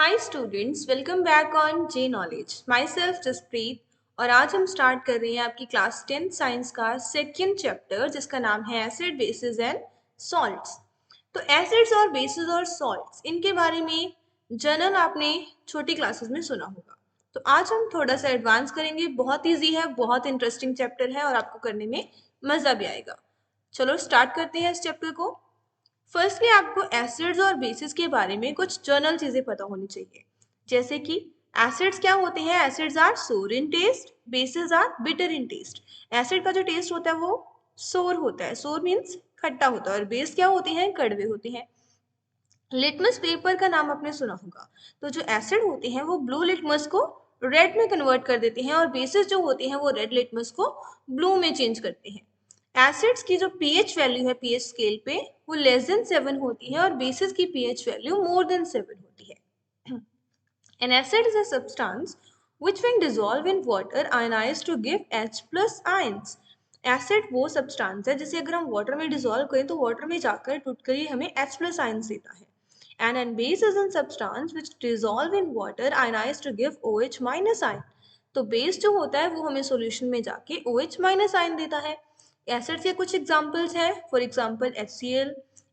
Hi students, welcome back on J knowledge. Myself Jaspreet और आज हम स्टार्ट कर रहे हैं आपकी क्लास 10 साइंस का सेकेंड चैप्टर जिसका नाम है एसिड बेसिस एंड सॉल्ट्स। तो एसिड्स और बेसिस और सॉल्ट्स इनके बारे में जनरल आपने छोटी क्लासेस में सुना होगा। तो आज हम थोड़ा सा एडवांस करेंगे। बहुत ईजी है, बहुत इंटरेस्टिंग चैप्टर है और आपको करने में मजा भी आएगा। चलो स्टार्ट करते हैं इस चैप्टर को। फर्स्टली आपको एसिड्स और बेसिस के बारे में कुछ जनरल चीजें पता होनी चाहिए, जैसे कि एसिड्स क्या होते हैं। Acids are sour in taste, bases are bitter in taste. Acid का जो टेस्ट होता है वो सोर होता है, सोर मीन्स खट्टा होता है, और बेस क्या होते हैं, कड़वे होते हैं। लिटमस पेपर का नाम आपने सुना होगा। तो जो एसिड होते हैं वो ब्लू लिटमस को रेड में कन्वर्ट कर देते हैं और बेसिस जो होते हैं वो रेड लिटमस को ब्लू में चेंज करते हैं। एसिड्स की जो पीएच वैल्यू है पीएच स्केल पे वो लेस देन 7 होती है और बेसिस की पीएच वैल्यू मोर देन 7 होती है। An acid is a substance which when dissolved in water ionized to give H plus ions. Acid वो सब्सटेंस है जिसे अगर हम वाटर में डिसॉल्व करें तो वाटर में जाकर टूटकर ये हमें H plus ions देता है। And base is a substance which dissolve in water ionized to give OH minus ion. तो बेस जो होता है वो हमें सॉल्यूशन में जाके OH minus ion देता है। एसिड के कुछ एग्जांपल्स हैं, for example HCl,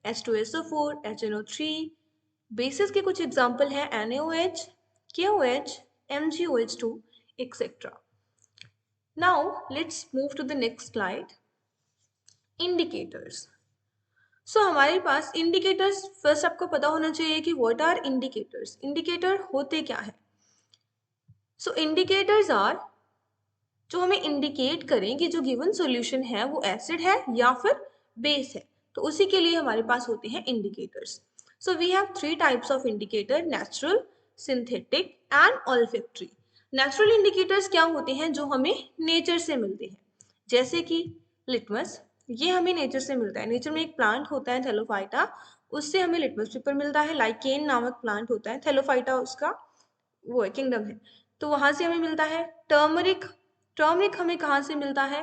H2SO4, HNO3। Basis के कुछ एग्जांपल हैं NaOH, KOH, MgOH2, etc. Now let's move to the next slide. Indicators. हमारे पास इंडिकेटर्स फर्स्ट आपको पता होना चाहिए कि व्हाट आर इंडिकेटर्स। इंडिकेटर होते क्या है। इंडिकेटर्स आर जो हमें इंडिकेट करें कि जो गिवन सॉल्यूशन है वो एसिड है या फिर बेस है, तो उसी के लिए हमारे पास होते हैं indicators. We have three types of indicator, natural, synthetic and olfactory. Natural indicators क्या होते हैं, जो हमें नेचर से मिलते हैं, जैसे कि लिटमस, ये हमें नेचर से मिलता है। नेचर में एक प्लांट होता है थैलोफाइटा, उससे हमें लिटमस पेपर मिलता है। लाइकेन नामक प्लांट होता है, थैलोफाइटा उसका वो है, किंगडम है, तो वहां से हमें मिलता है। टर्मरिक, टर्मरिक हमें कहाँ से मिलता है,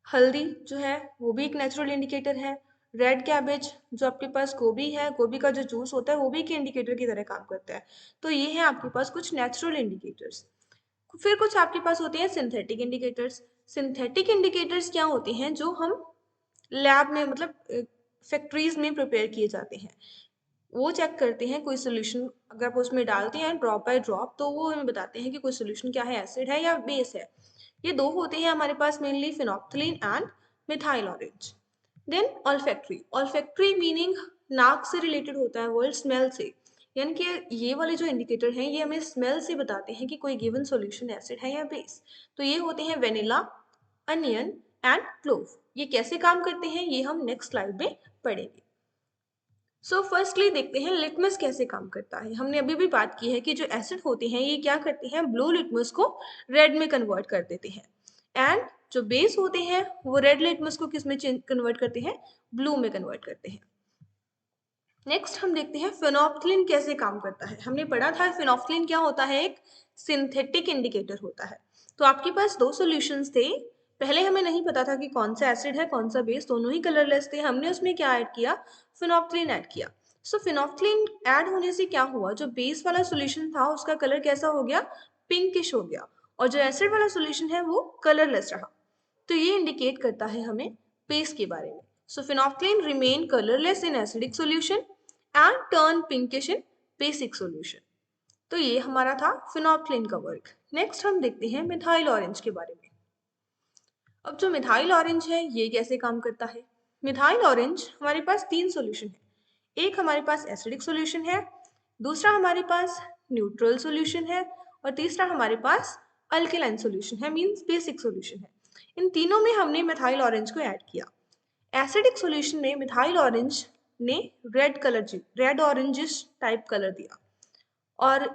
हल्दी जो है वो भी एक नेचुरल इंडिकेटर है। रेड कैबेज, जो आपके पास गोभी है, गोभी का जो जूस होता है वो भी एक इंडिकेटर की तरह काम करता है। तो ये है आपके पास कुछ नेचुरल इंडिकेटर्स। फिर कुछ आपके पास होते हैं सिंथेटिक इंडिकेटर्स। सिंथेटिक इंडिकेटर्स क्या होते हैं, जो हम लैब में मतलब फैक्ट्रीज में प्रिपेयर किए जाते हैं। वो चेक करते हैं कोई सोल्यूशन अगर आप उसमें डालते हैं ड्रॉप बाय ड्रॉप, तो वो हमें बताते हैं कि कोई सोल्यूशन क्या है, एसिड है या बेस है। ये दो होते हैं हमारे पास mainly, phenolphthalein and methyl orange. Then olfactory, olfactory meaning नाक से रिलेटेड होता है, वर्ड स्मेल से, यानी कि ये वाले जो इंडिकेटर हैं ये हमें स्मेल से बताते हैं कि कोई गिवन सॉल्यूशन एसिड है या बेस। तो ये होते हैं वेनिला, अनियन एंड क्लोव। ये कैसे काम करते हैं ये हम नेक्स्ट स्लाइड में पढ़ेंगे। फर्स्टली देखते हैं लिटमस कैसे काम करता है। हमने अभी भी बात की है कि जो एसिड होते हैं ये क्या करते हैं, ब्लू लिटमस को रेड में कन्वर्ट कर देते हैं, एंड जो बेस होते हैं वो रेड लिटमस को किस में कन्वर्ट करते हैं, ब्लू में कन्वर्ट करते हैं। नेक्स्ट हम देखते हैं फिनोप्थलीन कैसे काम करता है। हमने पढ़ा था फिनोप्थलीन क्या होता है, एक सिंथेटिक इंडिकेटर होता है। तो आपके पास दो सॉल्यूशंस थे, पहले हमें नहीं पता था कि कौन सा एसिड है कौन सा बेस, दोनों ही कलरलेस थे। हमने उसमें क्या ऐड किया, फिनोप्थलीन ऐड किया। फिनोप्थलीन ऐड होने से क्या हुआ, जो बेस वाला सॉल्यूशन था उसका कलर कैसा हो गया, पिंकिश हो गया, और जो एसिड वाला सॉल्यूशन है वो कलरलेस रहा। तो ये इंडिकेट करता है हमें बेस के बारे में। Phenolphthalein remain colourless in acidic solution and turn pinkish in basic solution. तो ये हमारा था फिनोप्थलीन का वर्क। नेक्स्ट हम देखते हैं मिथाइल ऑरेंज के बारे में। अब जो मिथाइल ऑरेंज है ये कैसे काम करता है। मिथाइल ऑरेंज हमारे पास तीन सॉल्यूशन है, एक हमारे पास एसिडिक सॉल्यूशन है, दूसरा हमारे पास न्यूट्रल सॉल्यूशन है, और तीसरा हमारे पास अल्केलाइन सॉल्यूशन है, मींस बेसिक सॉल्यूशन है। इन तीनों में हमने मिथाइल ऑरेंज को ऐड किया। एसिडिक सॉल्यूशन में मिथाइल ऑरेंज ने रेड ऑरेंजिश टाइप कलर दिया, और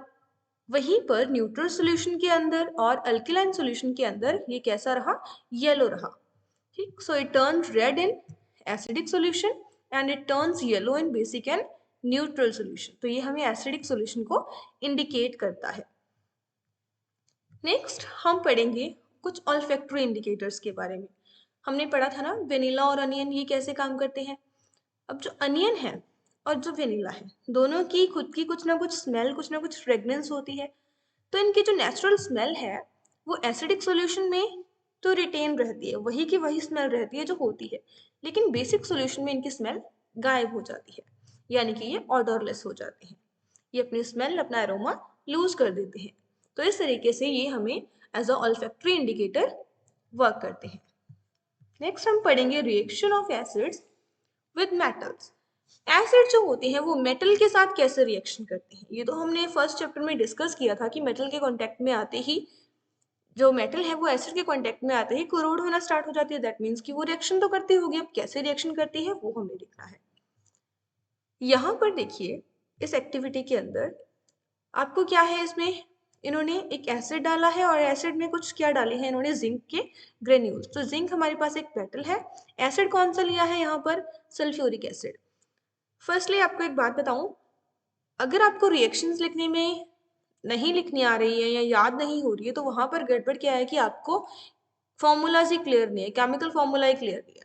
वहीं पर न्यूट्रल सॉल्यूशन के अंदर और अल्कलाइन सॉल्यूशन के अंदर ये कैसा रहा, येलो रहा। ठीक, so it turns red in acidic solution and it turns yellow in basic and neutral solution. तो ये हमें एसिडिक सॉल्यूशन को इंडिकेट करता है। नेक्स्ट हम पढ़ेंगे कुछ ऑल्फैक्टरी इंडिकेटर्स के बारे में। हमने पढ़ा था ना वेनिला और अनियन ये कैसे काम करते हैं। अब जो अनियन है, और जो वेनिला है, दोनों की खुद की कुछ ना कुछ स्मेल, कुछ ना कुछ फ्रेग्रेंस होती है। तो इनकी जो नेचुरल स्मेल है वो एसिडिक सॉल्यूशन में तो रिटेन रहती है, वही की वही स्मेल रहती है जो होती है, लेकिन बेसिक सॉल्यूशन में इनकी स्मेल गायब हो जाती है, यानी कि ये ऑडरलेस हो जाते हैं, ये अपनी स्मेल, अपना एरोमा लूज कर देते हैं। तो इस तरीके से ये हमें as a olfactory indicator work करते हैं। नेक्स्ट हम पढ़ेंगे reaction of acids with metals. Acid जो होते हैं वो मेटल के साथ कैसे रिएक्शन करते हैं, ये तो हमने फर्स्ट चैप्टर में डिस्कस किया था कि मेटल के कांटेक्ट में आते ही, जो मेटल है वो एसिड के कांटेक्ट में आते ही कोरोड होना स्टार्ट हो जाती है। दैट मीन्स कि वो रिएक्शन तो करती होगी, अब कैसे रिएक्शन करती है वो हमें देखना है। यहाँ पर देखिए इस एक्टिविटी के अंदर आपको क्या है, इसमें इन्होंने एक एसिड डाला है और एसिड में कुछ क्या डाले हैं इन्होंने, जिंक के ग्रेन्यूल्स। तो जिंक हमारे पास एक मेटल है, एसिड कौन सा लिया है यहाँ पर, सल्फ्यूरिक एसिड। फर्स्टली आपको एक बात बताऊं, अगर आपको रिएक्शंस लिखने में नहीं लिखनी आ रही है या याद नहीं हो रही है तो वहां पर गड़बड़ क्या है कि आपको फॉर्मूलाज ही क्लियर नहीं है, केमिकल फॉर्मूला ही क्लियर नहीं है।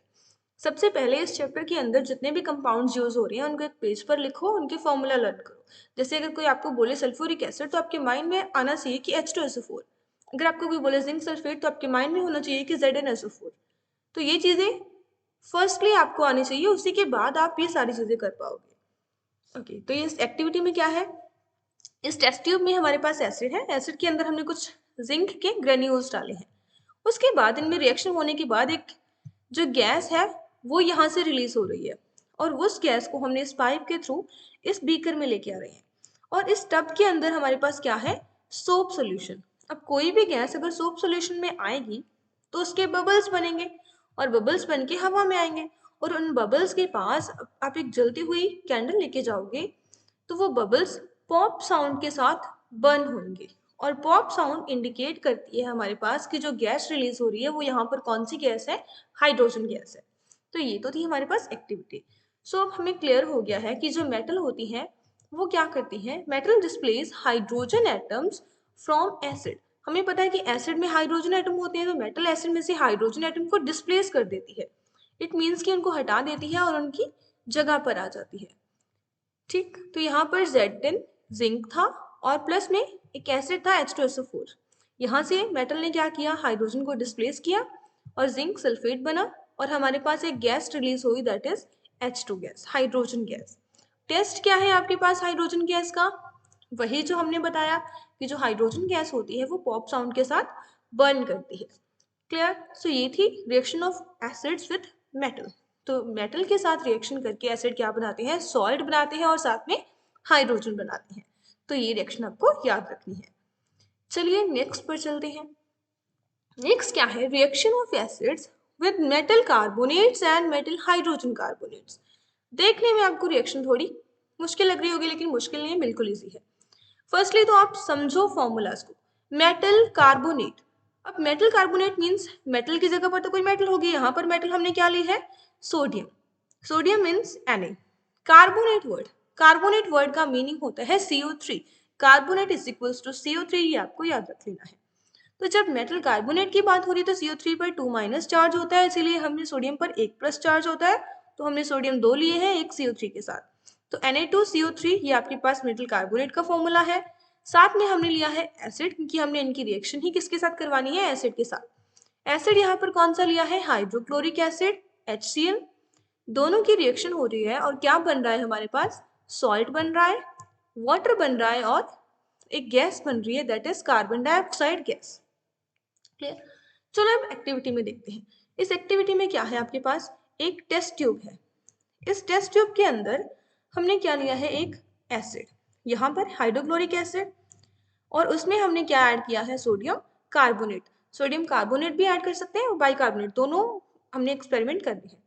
सबसे पहले इस चैप्टर के अंदर जितने भी कंपाउंड्स यूज हो रहे हैं उनको एक पेज पर लिखो, उनके फॉर्मूला लर्न करो। जैसे अगर कोई आपको बोले सल्फ्यूरिक एसिड तो आपके माइंड में आना चाहिए कि H2SO4। अगर आपको कोई बोले जिंक सल्फेट तो आपके माइंड में होना चाहिए कि ZnSO4। तो ये चीजें फर्स्टली आपको आनी चाहिए, उसी के बाद आप ये सारी चीजें कर पाओगे। ओके, तो ये एक्टिविटी में क्या है, इस टेस्ट ट्यूब में हमारे पास एसिड है, एसिड के अंदर हमने कुछ जिंक के ग्रेन्यूल्स डाले हैं। उसके बाद इनमें रिएक्शन होने के बाद एक जो गैस है वो यहाँ से रिलीज हो रही है, और उस गैस को हमने इस पाइप के थ्रू इस बीकर में लेके आ रहे हैं। और इस टब के अंदर हमारे पास क्या है, सोप सोल्यूशन। अब कोई भी गैस अगर सोप सोल्यूशन में आएगी तो उसके बबल्स बनेंगे, और बबल्स बन के हवा में आएंगे, और उन बबल्स के पास आप एक जलती हुई कैंडल लेके जाओगे तो वो बबल्स पॉप साउंड के साथ बर्न होंगे। और पॉप साउंड इंडिकेट करती है हमारे पास कि जो गैस रिलीज हो रही है वो यहाँ पर कौन सी गैस है, हाइड्रोजन गैस है। तो ये तो थी हमारे पास एक्टिविटी। सो अब हमें क्लियर हो गया है कि जो मेटल होती है वो क्या करती है, metal displace hydrogen atoms from acid. हमें पता है कि एसिड में हाइड्रोजन एटम होते हैं, तो मेटल एसिड में से हाइड्रोजन एटम को डिस्प्लेस कर देती है। इट मीन्स कि उनको हटा देती है और उनकी जगह पर आ जाती है। ठीक, तो यहाँ पर Zn जिंक था और प्लस में एक एसिड था H2SO4। यहाँ से मेटल ने क्या किया, हाइड्रोजन को डिस्प्लेस किया और जिंक सल्फेट बना, और हमारे पास एक गैस रिलीज हुई that is H2 gas, hydrogen gas. Test क्या है आपके पास हाइड्रोजन गैस का, वही जो हमने बताया कि जो हाइड्रोजन गैस होती है वो पॉप साउंड के साथ बर्न करती है। क्लियर। सो ये थी reaction of acids with metal. तो मेटल के साथ रिएक्शन करके एसिड क्या बनाते हैं, सॉल्ट बनाते हैं और साथ में हाइड्रोजन बनाते हैं। तो ये रिएक्शन आपको याद रखनी है। चलिए नेक्स्ट पर चलते हैं। नेक्स्ट क्या है, reaction of acids with metal carbonates and metal hydrogen carbonates. देखने में आपको रिएक्शन थोड़ी मुश्किल लग रही होगी, लेकिन मुश्किल नहीं है, बिल्कुल ईजी है। फर्स्टली तो आप समझो फॉर्मूलाज को। मेटल कार्बोनेट, अब मेटल कार्बोनेट मीन्स मेटल की जगह पर तो कोई मेटल होगी, यहाँ पर मेटल हमने क्या ली है, sodium. Sodium means Na। Carbonate word का मीनिंग होता है CO3। Carbonate is equals to CO3, ये आपको याद रख लेना है। तो जब मेटल कार्बोनेट की बात हो रही है तो CO3 पर 2- चार्ज होता है, इसीलिए हमने सोडियम पर 1+ चार्ज होता है। तो हमने सोडियम 2 लिए हैं एक CO3 के साथ, तो Na2CO3 ये आपके पास मेटल कार्बोनेट का फॉर्मूला है। साथ में हमने लिया है एसिड, क्योंकि हमने इनकी रिएक्शन ही किसके साथ करवानी है, एसिड के साथ। एसिड यहाँ पर कौन सा लिया है, हाइड्रोक्लोरिक एसिड HCl। दोनों की रिएक्शन हो रही है और क्या बन रहा है हमारे पास, सॉल्ट बन रहा है, वाटर बन रहा है, और एक गैस बन रही है that is carbon dioxide gas. Clear. चलो अब एक्टिविटी में देखते हैं। इस एक्टिविटी में क्या है, आपके पास एक टेस्ट ट्यूब है। इस टेस्ट ट्यूब के अंदर हमने क्या लिया है, एक एसिड, यहाँ पर हाइड्रोक्लोरिक एसिड, और उसमें हमने क्या ऐड किया है, सोडियम कार्बोनेट। सोडियम कार्बोनेट भी ऐड कर सकते हैं और बाइकार्बोनेट, दोनों हमने एक्सपेरिमेंट कर दी है।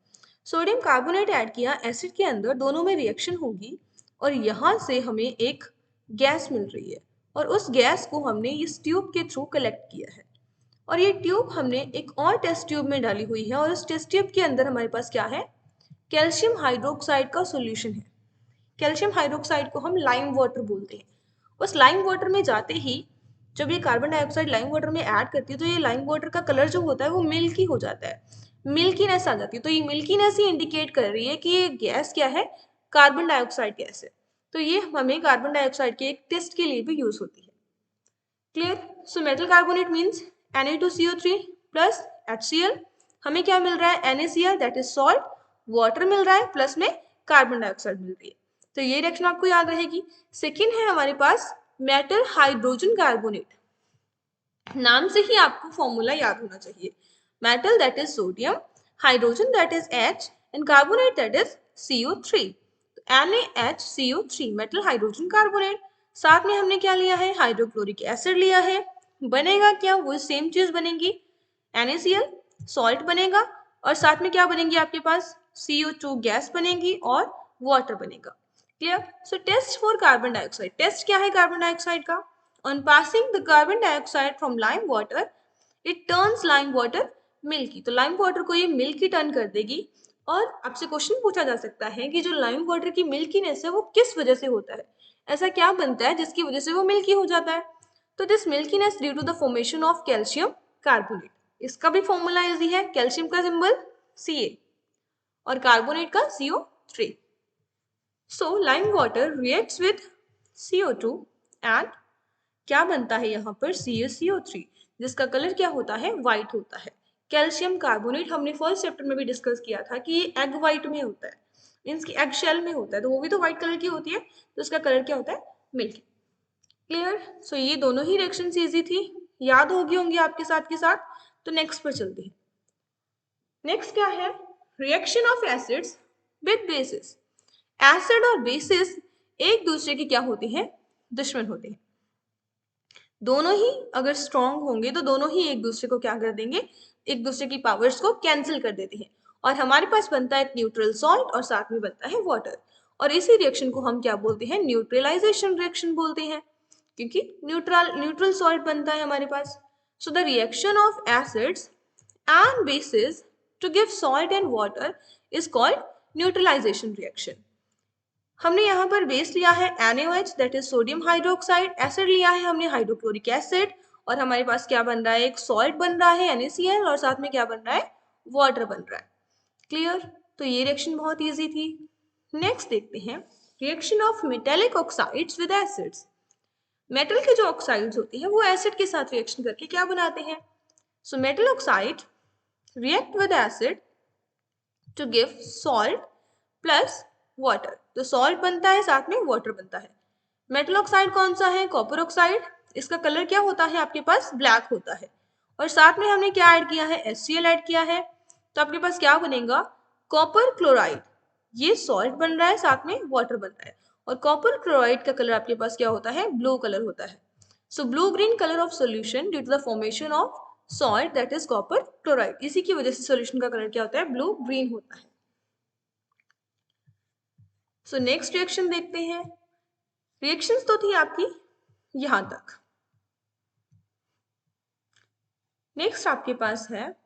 सोडियम कार्बोनेट ऐड किया एसिड के अंदर, दोनों में रिएक्शन होगी और यहाँ से हमें एक गैस मिल रही है, और उस गैस को हमने इस ट्यूब के थ्रू कलेक्ट किया है। और ये ट्यूब हमने एक और टेस्ट ट्यूब में डाली हुई है, और उस टेस्ट ट्यूब के अंदर हमारे पास क्या है, कैल्शियम हाइड्रोक्साइड का सॉल्यूशन है। कैल्शियम हाइड्रोक्साइड को हम लाइम वाटर बोलते हैं। उस लाइम वाटर में जाते ही जब ये कार्बन डाइऑक्साइड लाइम वाटर में ऐड करती है तो ये लाइम वाटर का कलर जो होता है वो मिल्की हो जाता है, मिल्कीनेस आ जाती है। तो ये मिल्कीनेस ही इंडिकेट कर रही है कि ये गैस क्या है, कार्बन डाइऑक्साइड गैस है। तो ये हमें कार्बन डाइऑक्साइड के एक टेस्ट के लिए भी यूज होती है। Clear? So metal carbonate means Na2CO3 plus HCl। हमें क्या मिल रहा है? NaCl that is salt, water मिल रहा है, प्लस में कार्बन डाइऑक्साइड मिल रही है। तो ये रिएक्शन आपको याद रहेगी। सेकेंड है हमारे पास मेटल हाइड्रोजन कार्बोनेट। नाम से ही आपको फॉर्मूला याद होना चाहिए। Metal that is sodium, hydrogen that is H and carbonate that is CO3। NaHCO3 metal hydrogen carbonate. साथ में हमने क्या लिया है? हाइड्रोक्लोरिक एसिड लिया है। बनेगा क्या? वो सेम चीज बनेगी, NaCl सॉल्ट बनेगा और साथ में क्या बनेंगी आपके पास? CO2 गैस बनेगी और वाटर बनेगा। Clear? So test for carbon dioxide. Test क्या है कार्बन डाइऑक्साइड का? On passing the carbon dioxide from lime water, it turns lime water milky। तो lime water को ये milky टर्न कर देगी। और आपसे क्वेश्चन पूछा जा सकता है कि जो lime water की मिल्कीनेस है वो किस वजह से होता है? ऐसा क्या बनता है जिसकी वजह से वो मिल्की हो जाता है? तो this milkiness due to the formation of calcium carbonate. इसका भी फॉर्मूला इजी है, कैल्शियम का सिंबल Ca और कार्बोनेट का CO3। So lime water reacts with CO2 and क्या बनता है यहाँ पर? CaCO3, जिसका कलर क्या होता है? व्हाइट होता है। कैल्शियम कार्बोनेट हमने फर्स्ट चैप्टर में भी डिस्कस किया था कि ये एग व्हाइट में होता है, मीन्स कि एग शेल में होता है, तो वो भी तो व्हाइट कलर की होती है, तो उसका कलर क्या होता है? मिल्की। क्लियर? सो ये दोनों ही रिएक्शन इजी थी, याद होगी होंगी आपके साथ के साथ। तो नेक्स्ट पर चलते हैं। नेक्स्ट क्या है? Reaction of acids with basis. Acid और बेसिस एक दूसरे के क्या होते हैं? दुश्मन होते हैं। दोनों ही अगर स्ट्रॉन्ग होंगे तो दोनों ही एक दूसरे को क्या कर देंगे? एक दूसरे की पावर्स को कैंसिल कर देते हैं और हमारे पास बनता है न्यूट्रल सॉल्ट और साथ में बनता है वाटर। और इसी रिएक्शन को हम क्या बोलते हैं? न्यूट्रलाइजेशन रिएक्शन बोलते हैं, क्योंकि न्यूट्रल सॉल्ट बनता है हमारे पास। So the reaction of acids and bases to give salt and water is called neutralisation reaction. हमने यहाँ पर बेस लिया है NaOH that is sodium hydroxide, acid लिया है हमने हाइड्रोक्लोरिक एसिड और हमारे पास क्या बन रहा है? एक सॉल्ट बन रहा है NaCl और साथ में क्या बन रहा है? वाटर बन रहा है। क्लियर? तो ये रिएक्शन बहुत इजी थी। नेक्स्ट देखते हैं reaction of metallic oxides with acids. Metal के जो ऑक्साइड्स होते हैं वो एसिड के साथ रिएक्शन करके क्या बनाते हैं? So metal oxide react with acid to give salt plus water. तो सॉल्ट बनता है, साथ में वाटर बनता है। मेटल ऑक्साइड कौन सा है? Copper oxide. इसका कलर क्या होता है आपके पास? ब्लैक होता है। और साथ में हमने क्या ऐड किया है? HCl ऐड किया है। तो आपके पास क्या बनेगा? Copper chloride. ये सॉल्ट बन रहा है, साथ में वाटर बन रहा है। और कॉपर क्लोराइड का कलर आपके पास क्या होता है? ब्लू कलर होता है। So blue green colour of solution due to the formation of salt that is copper chloride. इसी की वजह से सोल्यूशन का कलर क्या होता है? ब्लू ग्रीन होता है। सो नेक्स्ट रिएक्शन देखते हैं। रिएक्शंस तो थी आपकी यहां तक। नेक्स्ट आपके पास है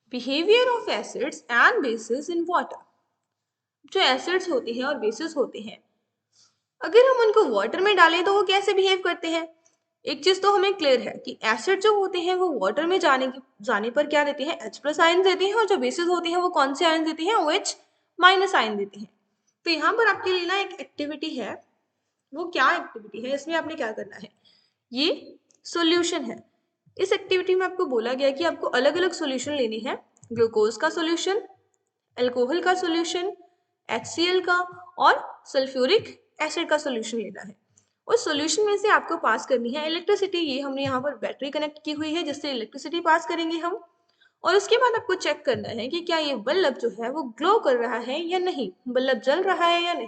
behaviour of acids and basis in water. जो एसिड्स होते हैं और बेसिस होते हैं, अगर हम उनको वाटर में डालें तो वो कैसे बिहेव करते हैं? एक चीज तो हमें क्लियर है कि एसिड जो होते हैं वो वाटर में जाने पर क्या देते हैं? H+ आयन देते हैं। और जो बेसिस होते हैं वो कौन से आयन देते हैं? OH- आयन देते हैं। तो यहाँ पर आपके लिए ना एक एक्टिविटी है। वो क्या एक्टिविटी है? इसमें आपने क्या करना है? ये सॉल्यूशन है। इस एक्टिविटी में आपको बोला गया कि आपको अलग अलग सॉल्यूशन लेने हैं। ग्लूकोज का सॉल्यूशन, अल्कोहल का सॉल्यूशन, HCl का और सल्फ्यूरिक एसिड का सॉल्यूशन लेना है। उस सॉल्यूशन में से आपको पास करनी है इलेक्ट्रिसिटी। ये हमने यहाँ पर बैटरी कनेक्ट की हुई है जिससे इलेक्ट्रिसिटी पास करेंगे हम। और उसके बाद आपको चेक करना है कि क्या ये बल्ब जो है वो ग्लो कर रहा है या नहीं, बल्ब जल रहा है या नहीं।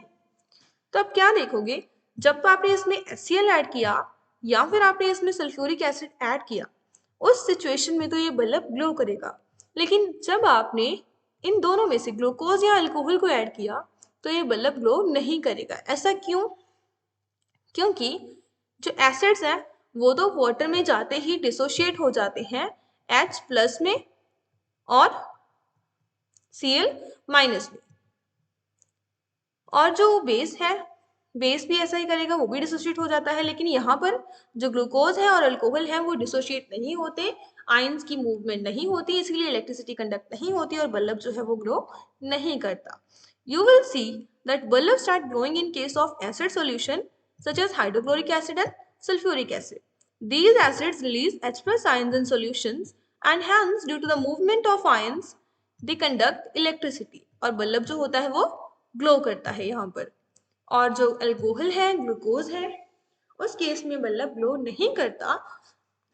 तो अब क्या देखोगे? जब आपने इसमें HCl ऐड किया या फिर आपने इसमें सल्फ्यूरिक एसिड ऐड किया, उस सिचुएशन में तो ये बल्ब ग्लो करेगा। लेकिन जब आपने इन दोनों में से ग्लूकोज या अल्कोहल को ऐड किया तो ये बल्ब ग्लो नहीं करेगा। ऐसा क्यों? क्योंकि जो एसिड्स हैं वो तो वाटर में जाते ही डिसोशिएट हो जाते हैं H+ में और Cl- में। और जो बेस है, बेस भी ऐसा ही करेगा, वो भी डिसोशिएट हो जाता है। लेकिन यहाँ पर जो ग्लूकोज है और अल्कोहल है वो डिसोशिएट नहीं होते, आयंस की मूवमेंट नहीं होती, इसलिए इलेक्ट्रिसिटी कंडक्ट नहीं होती और बल्ब जो है वो ग्लो नहीं करता. You will see that bulbs start glowing in case of acid solution such as hydrochloric acid and sulfuric acid. These acids release H plus ions in solutions and hence due to the movement of ions they conduct electricity. और bulb जो होता है वो glow करता है यहाँ पर. और जो अल्कोहल है, ग्लूकोज है, उस केस में बल्ब ग्लो नहीं करता.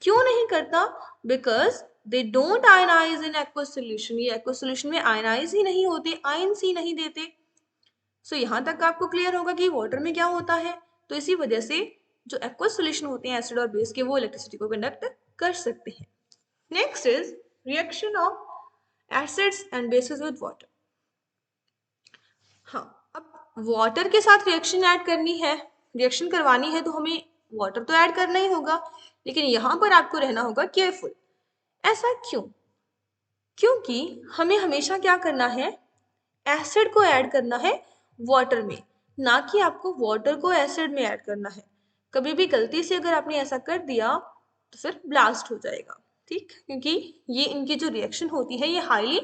क्यों नहीं करता? Because they don't ionise in aqueous solution. ये एक्वस सोल्यूशन में आयनाइज ही नहीं होते, आयंस ही नहीं देते. सो यहाँ तक आपको क्लियर होगा कि वाटर में क्या होता है. तो इसी वजह से जो एक्वस सोल्यूशन होते हैं एसिड और बेस के, वो इलेक्ट्रिसिटी को कंडक्ट कर सकते हैं. Next is reaction of acids and basis with water. हाँ, अब वाटर के साथ रिएक्शन ऐड करनी है, रिएक्शन करवानी है, तो हमें वाटर तो ऐड करना ही होगा, लेकिन यहाँ पर आपको रहना होगा केयरफुल. ऐसा क्यों? क्योंकि हमें हमेशा क्या करना है, एसिड को ऐड करना है वाटर में, ना कि आपको वाटर को एसिड में ऐड करना है. कभी भी गलती से अगर आपने ऐसा कर दिया तो फिर ब्लास्ट हो जाएगा. ठीक, क्योंकि ये इनकी जो रिएक्शन होती है ये हाईली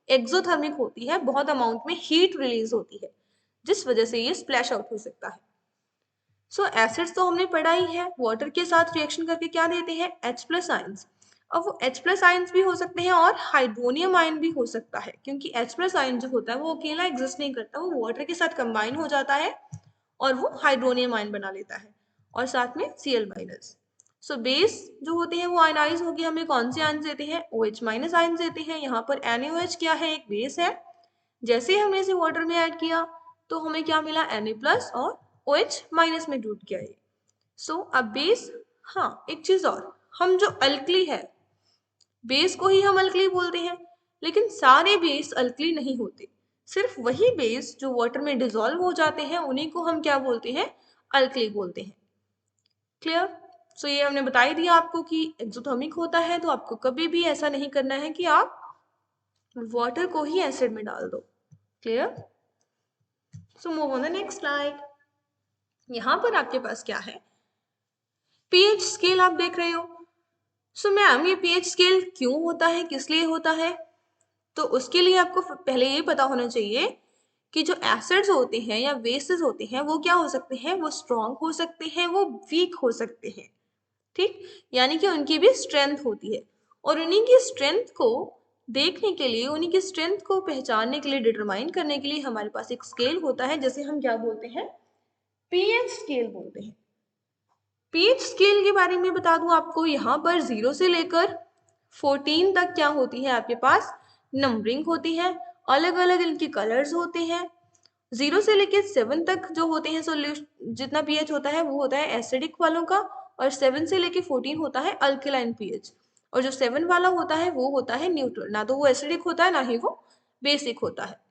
एक्सोथर्मिक होती है, बहुत अमाउंट में हीट रिलीज होती है, जिस वजह से ये स्प्लैश आउट हो सकता है. सो एसिड्स तो हमने पढ़ा ही है, वाटर के साथ रिएक्शन करके क्या देते हैं, H प्लस आयंस. अब वो H प्लस आयंस भी हो सकते हैं और हाइड्रोनियम आयन भी हो सकता है, क्योंकि H प्लस आयन जो होता है वो अकेला एग्जिस्ट नहीं करता, वो वाटर के साथ कंबाइन हो जाता है और वो हाइड्रोनियम आयन बना लेता है, और साथ में Cl माइनस. सो बेस जो होते हैं वो आयनाइज होगी, हमें कौन से आयन देते हैं, OH माइनस आयन देते हैं. यहाँ पर NaOH क्या है, एक बेस है. जैसे ही हमने इसे वाटर में ऐड किया तो हमें क्या मिला, Na प्लस और OH माइनस में टूट गया ये. सो अब बेस, हाँ एक चीज और, हम जो अल्कली है, बेस को ही हम अल्कली बोलते हैं, लेकिन सारे बेस अल्कली नहीं होते. सिर्फ वही बेस जो वाटर में डिसॉल्व हो जाते हैं उन्हीं को हम क्या बोलते हैं, अल्कली बोलते हैं. क्लियर? सो ये हमने बता ही दिया आपको कि एक्सोथर्मिक होता है, तो आपको कभी भी ऐसा नहीं करना है कि आप वाटर को ही एसिड में डाल दो. Clear? So move on the next slide. यहां पर आपके पास क्या है, पीएच स्केल आप देख रहे हो. सो मैम ये पीएच स्केल क्यों होता है, किस लिए होता है? तो उसके लिए आपको पहले ये पता होना चाहिए कि जो एसिड्स होते हैं या बेसिस होते हैं वो क्या हो सकते हैं, वो स्ट्रॉन्ग हो सकते हैं, वो वीक हो सकते हैं. ठीक, यानी कि उनकी भी स्ट्रेंथ होती है, और उन्हीं की स्ट्रेंथ को देखने के लिए, उन्हीं की स्ट्रेंथ को पहचानने के लिए, डिटरमाइन करने के लिए हमारे पास एक स्केल होता है, जैसे हम क्या बोलते हैं, पीएच स्केल बोलते हैं. पीएच स्केल के बारे में बता दूं आपको, यहाँ पर 0 से लेकर 14 तक क्या होती है आपके पास, नंबरिंग होती है, अलग अलग इनके कलर्स होते हैं. 0 से लेकर 7 तक जो होते हैं सोल्यूशन, जितना पीएच होता है वो होता है एसिडिक वालों का, और 7 से लेकर 14 होता है अल्कलाइन पीएच. और जो 7 वाला होता है वो होता है न्यूट्रल, ना तो वो एसिडिक होता है ना ही वो बेसिक होता है.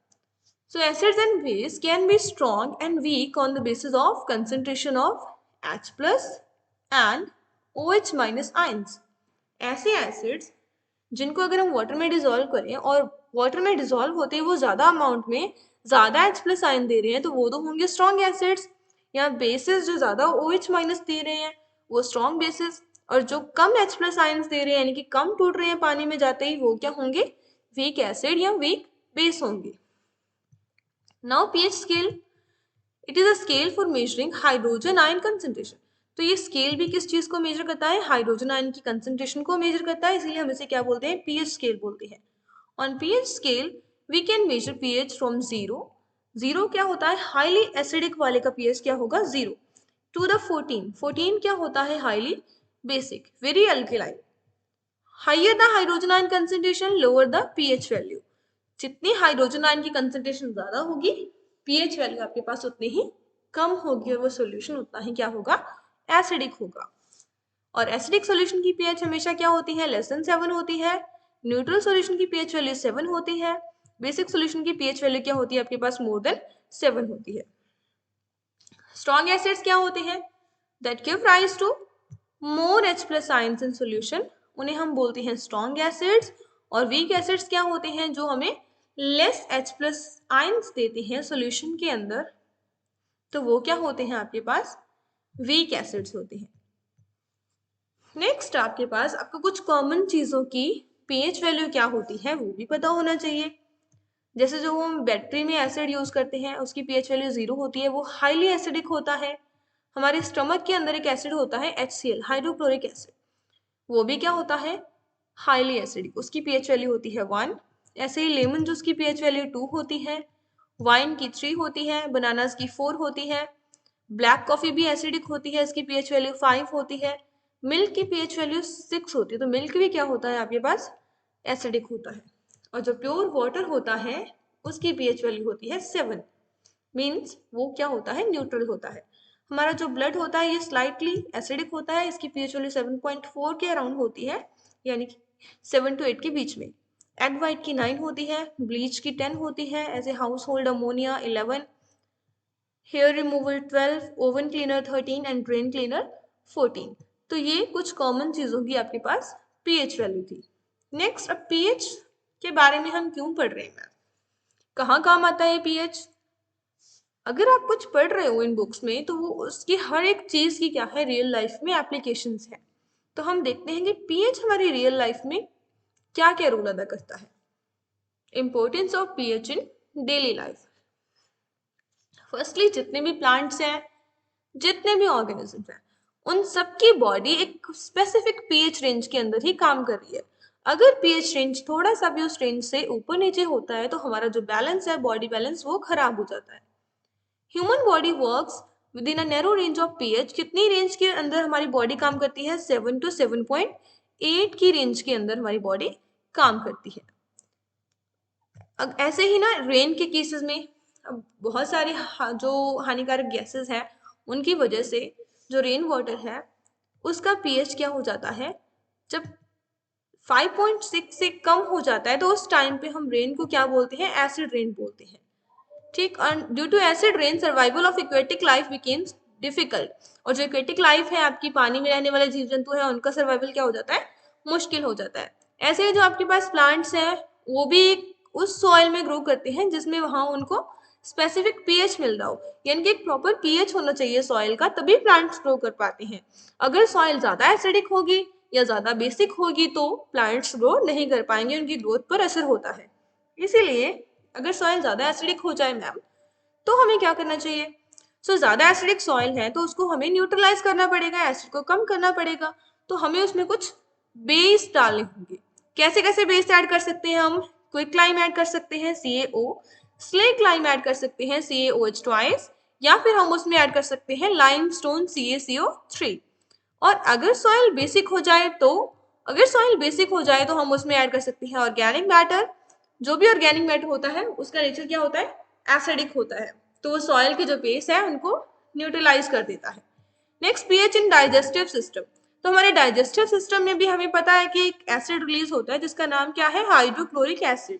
So acids and base can be strong and weak on the basis of concentration of H plus and OH minus ions. ऐसे एसिड्स जिनको अगर हम वाटर में डिसॉल्व करें और वाटर में डिसॉल्व होते हैं वो ज्यादा अमाउंट में ज्यादा H प्लस आयन दे रहे हैं, तो वो तो होंगे स्ट्रॉन्ग एसिड्स. या बेसिस जो ज्यादा OH माइनस दे रहे हैं वो स्ट्रॉन्ग बेसिस, और जो कम H प्लस आयन्स दे रहे हैं यानी कि कम टूट रहे हैं पानी में जाते ही, वो क्या होंगे, वीक एसिड या वीक बेस होंगे. Now pH scale, it is a scale for measuring hydrogen ion concentration. तो ये स्केल भी किस चीज को मेजर करता है, हाइड्रोजन आयन की कंसेंट्रेशन को मेजर करता है, इसलिए हम इसे क्या बोलते हैं, पीएच स्केल बोलते हैं. On pH scale we can measure pH from 0. 0 क्या होता है, हाईली एसिडिक वाले का पीएच क्या होगा, 0 टू द 14. 14 क्या होता है, highly basic, very alkaline. Higher the hydrogen ion concentration, lower the pH value. जितनी हाइड्रोजन आयन की कंसेंट्रेशन ज्यादा होगी, पीएच वैल्यू आपके पास उतनी ही कम होगी, और वो सॉल्यूशन उतना ही क्या होगा, एसिडिक होगा. और एसिडिक सॉल्यूशन की पीएच हमेशा क्या होती है, लेस देन 7 होती है. न्यूट्रल सॉल्यूशन की पीएच वैल्यू 7 होती है. बेसिक सॉल्यूशन की पीएच वैल्यू क्या होती है आपके पास, मोर देन 7 होती है. स्ट्रॉन्ग एसिड्स क्या होते हैं, that give rise to more H plus ions in solution, उन्हें हम बोलते हैं स्ट्रॉन्ग एसिड्स. और वीक एसिड्स क्या होते हैं, जो हमें लेस H प्लस आयंस देते हैं सॉल्यूशन के अंदर, तो वो क्या होते हैं आपके पास, वीक एसिड्स होते हैं. नेक्स्ट आपके पास आपको कुछ कॉमन चीज़ों की पीएच वैल्यू क्या होती है वो भी पता होना चाहिए। जैसे जो हम बैटरी में एसिड यूज़ करते हैं उसकी पीएच वैल्यू 0 होती है, वो हाईली एसिडिक होता है। हमारे स्टमक के अंदर एक एसिड होता है HCl, हाइड्रोक्लोरिक एसिड, वो भी क्या होता है, हाईली एसिडिक, उसकी पीएच वैल्यू होती है 1। ऐसे ही लेमन जूस की पीएच वैल्यू 2 होती है, वाइन की 3 होती है, बनानास की 4 होती है, ब्लैक कॉफ़ी भी एसिडिक होती है, इसकी पीएच वैल्यू 5 होती है, मिल्क की पीएच वैल्यू 6 होती है। तो मिल्क भी क्या होता है आपके पास, एसिडिक होता है। और जो प्योर वाटर होता है उसकी पीएच वैल्यू होती है 7, मीन्स वो क्या होता है, न्यूट्रल होता है। हमारा जो ब्लड होता है ये स्लाइटली एसिडिक होता है, इसकी पीएच वैल्यू 7.4 के अराउंड होती है, यानी कि 7 to 8 के बीच में। एग वाइट की 9 होती है, ब्लीच की 10 होती है, ऐसे house hold ammonia 11, hair removal 12, oven cleaner 13 and drain cleaner 14। तो ये कुछ कॉमन चीज़ों की आपके पास पीएच वैल्यू थी। नेक्स्ट, अब पीएच के बारे में हम क्यों पढ़ रहे हैं मैम, कहाँ काम आता है पीएच? अगर आप कुछ पढ़ रहे हो इन बुक्स में तो वो उसकी हर एक चीज़ की क्या है, रियल लाइफ में एप्लीकेशंस है। तो हम देखते हैं कि पीएच हमारी रियल लाइफ में क्या क्या रोल अदा करता है। Importance of pH in daily life. Firstly, जितने भी प्लांट्स हैं, जितने भी ऑर्गेनिजम्स हैं, उन सबकी बॉडी एक स्पेसिफिक पीएच रेंज के अंदर ही काम कर रही है। अगर पीएच रेंज थोड़ा सा भी उस रेंज से ऊपर नीचे होता है तो हमारा जो बैलेंस है, बॉडी बैलेंस, वो खराब हो जाता है। Human body works with in a narrow range of pH. कितनी रेंज के अंदर हमारी बॉडी काम करती है, 7 to 7.8 की रेंज के अंदर हमारी बॉडी काम करती है। ऐसे ही ना रेन के केसेस में बहुत सारे जो हानिकारक गैसेस हैं उनकी वजह से जो रेन वाटर है उसका पीएच क्या हो जाता है, जब 5.6 से कम हो जाता है तो उस टाइम पे हम रेन को क्या बोलते हैं, एसिड रेन बोलते हैं। ठीक, due to acid rain survival of aquatic life becomes difficult. और जो एक्वेटिक लाइफ है, आपकी पानी में रहने वाले जीव जंतु है, उनका सर्वाइवल क्या हो जाता है, मुश्किल हो जाता है। ऐसे ही जो आपके पास प्लांट्स हैं वो भी उस सॉइल में ग्रो करते हैं जिसमें वहां उनको स्पेसिफिक पीएच मिल रहा हो, यानी कि एक प्रॉपर पीएच होना चाहिए सॉइल का, तभी प्लांट्स ग्रो कर पाते हैं। अगर सॉइल ज्यादा एसिडिक होगी या ज्यादा बेसिक होगी तो प्लांट्स ग्रो नहीं कर पाएंगे, उनकी ग्रोथ पर असर होता है। इसीलिए अगर सॉइल ज्यादा एसिडिक हो जाए मैम तो हमें क्या करना चाहिए, ज्यादा एसिडिक सॉइल है तो उसको हमें न्यूट्रलाइज करना पड़ेगा, एसिड को कम करना पड़ेगा। तो हमें उसमें कुछ बेस डालने होंगे। कैसे कैसे बेस ऐड कर सकते हैं हम, क्विक लाइम ऐड कर सकते हैं CaO, स्लेक लाइम ऐड कर सकते हैं CaOH ट्वाइस, या फिर हम उसमें ऐड कर सकते हैं लाइमस्टोन CaCO3। और अगर सॉइल बेसिक हो जाए तो हम उसमें ऐड कर सकते हैं ऑर्गेनिक मैटर। जो भी ऑर्गेनिक मैटर होता है उसका नेचर क्या होता है, एसिडिक होता है, तो वो सॉइल के जो बेस है उनको न्यूट्रलाइज कर देता है। नेक्स्ट, पीएच इन डाइजेस्टिव सिस्टम। तो हमारे डाइजेस्टिव सिस्टम में भी हमें पता है कि एक एसिड रिलीज होता है जिसका नाम क्या है, हाइड्रोक्लोरिक एसिड।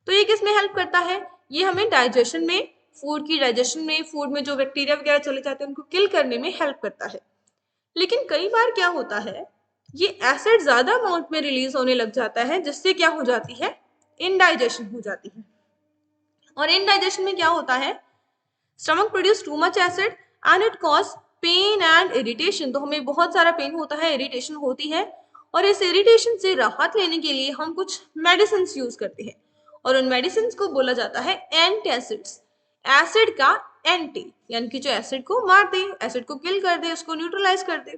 तो ये किस में हेल्प करता है, ये हमें डाइजेशन में, फूड में जो बैक्टीरिया वगैरह चले जाते हैं उनको किल करने में हेल्प करता है। लेकिन कई बार क्या होता है, ये एसिड ज्यादा अमाउंट में रिलीज होने लग जाता है जिससे क्या हो जाती है, इनडाइजेशन हो जाती है। और इनडाइजेशन में क्या होता है, stomach produce too much acid and it cause pain and irritation. तो हमें बहुत सारा पेन होता है, इरिटेशन होती है, और इस इरिटेशन से राहत लेने के लिए हम कुछ मेडिसिन यूज करते हैं, और उन मेडिसिन को बोला जाता है एंटासिड्स। एसिड का एंटी, यानी कि जो एसिड को मार दे, एसिड को किल कर दे, उसको न्यूट्रलाइज कर दे।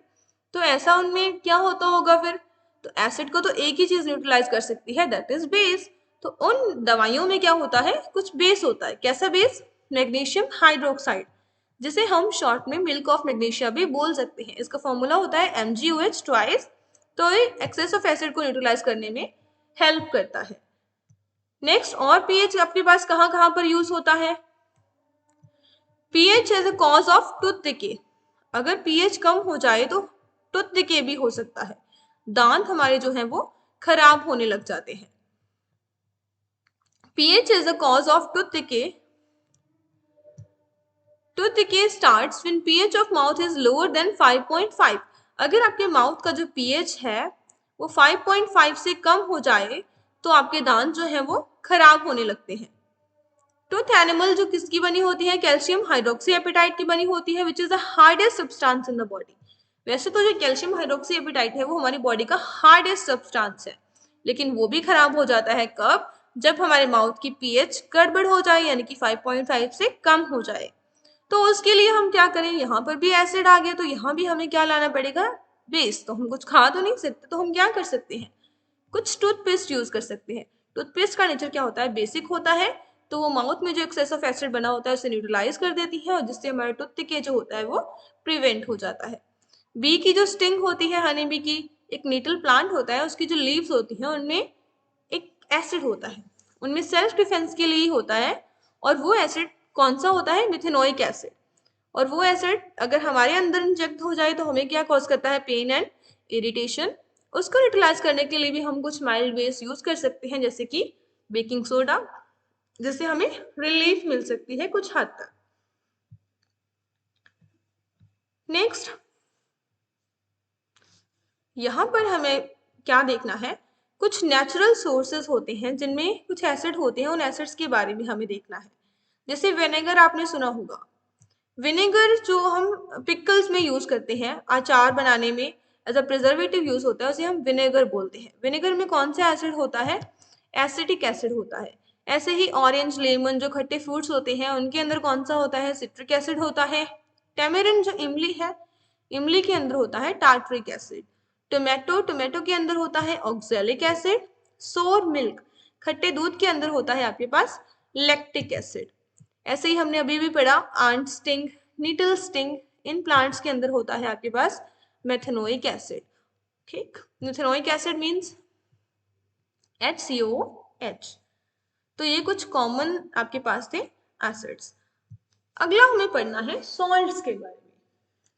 तो ऐसा उनमें क्या होता होगा फिर, तो एसिड को तो एक ही चीज न्यूट्रलाइज कर सकती है, दैट इज बेस। तो उन दवाइयों में क्या होता है, कुछ बेस होता है। कैसा बेस, मैग्नीशियम हाइड्रोक्साइड, जिसे हम शॉर्ट में मिल्क ऑफ मैग्नीशिया भी बोल सकते हैं। इसका फॉर्मूला होता है MgOH ट्वाइस। तो ये एक्सेस ऑफ एसिड को न्यूट्रलाइज करने में हेल्प करता है। नेक्स्ट, और पीएच आपके पास कहाँ कहाँ पर यूज होता है, pH as a cause of tooth decay. अगर पीएच कम हो जाए तो टूथ डिके भी हो सकता है, दांत हमारे जो हैं वो खराब होने लग जाते हैं। PH is a cause of tooth decay. Tooth decay starts when pH of mouth is lower than 5.5। अगर आपके माउथ का जो पीएच है वो 5.5 से कम हो जाए तो आपके दांत जो है वो खराब होने लगते हैं। टूथ एनिमल जो किसकी बनी होती है, कैल्शियम हाइड्रोक्सी एपेटाइट की बनी होती है, which is the hardest substance in the body. वैसे तो जो कैल्शियम हाइड्रोक्सी एपेटाइट है वो हमारी बॉडी का हार्डेस्ट सब्सटेंस है, लेकिन वो भी खराब हो जाता है कब? जब हमारे माउथ की पीएच गड़बड़ हो जाए, यानी कि 5.5 से कम हो जाए। तो उसके लिए हम क्या करें, यहाँ पर भी एसिड आ गया तो यहाँ भी हमें क्या लाना पड़ेगा, बेस। तो हम कुछ खा तो नहीं सकते, तो हम क्या कर सकते हैं, कुछ टूथपेस्ट यूज कर सकते हैं। टूथपेस्ट का नेचर क्या होता है, बेसिक होता है, तो वो माउथ में जो एक्सेस ऑफ एसिड बना होता है उसे न्यूट्रलाइज कर देती है और जिससे हमारा टूथ डिके जो होता है वो प्रिवेंट हो जाता है। बी की जो स्टिंग होती है, हनी बी की, एक नीटल प्लांट होता है, उसकी जो लीव्स होती हैं उनमें एक एसिड होता है, उनमें सेल्फ डिफेंस के लिए ही होता है। और वो एसिड कौन सा होता है, मिथेनोइक एसिड। और वो एसिड अगर हमारे अंदर इंजेक्ट हो जाए तो हमें क्या कॉज करता है, पेन एंड इरिटेशन। उसको न्यूट्रलाइज करने के लिए भी हम कुछ माइल्ड वेज यूज कर सकते हैं, जैसे कि बेकिंग सोडा, जिससे हमें रिलीफ मिल सकती है कुछ हद तक। नेक्स्ट, यहाँ पर हमें क्या देखना है, कुछ नेचुरल सोर्सेस होते हैं जिनमें कुछ एसिड होते हैं, उन एसिड्स के बारे में हमें देखना है। जैसे विनेगर आपने सुना होगा, विनेगर जो हम पिकल्स में यूज करते हैं, अचार बनाने में एज अ प्रिजर्वेटिव यूज होता है, उसे हम विनेगर बोलते हैं। विनेगर में कौन सा एसिड होता है, एसिटिक एसिड होता है। ऐसे ही ऑरेंज, लेमन जो खट्टे फ्रूट्स होते हैं उनके अंदर कौन सा होता है, सिट्रिक एसिड होता है। टेमेरिन जो इमली है, इमली के अंदर होता है टार्टरिक एसिड। टोमेटो, टोमेटो के अंदर होता है ऑक्जेलिक एसिड। सोर मिल्क, खट्टे दूध के अंदर होता है आपके पास लैक्टिक एसिड। ऐसे ही हमने अभी भी पढ़ा आंट स्टिंग, नीटल स्टिंग, इन प्लांट्स के अंदर होता है आपके पास मेथेनोइक एसिड। ठीक, मेथेनोइक एसिड मींस HCOH। तो ये कुछ कॉमन आपके पास थे एसिड्स। अगला हमें पढ़ना है सॉल्ट्स के बारे में।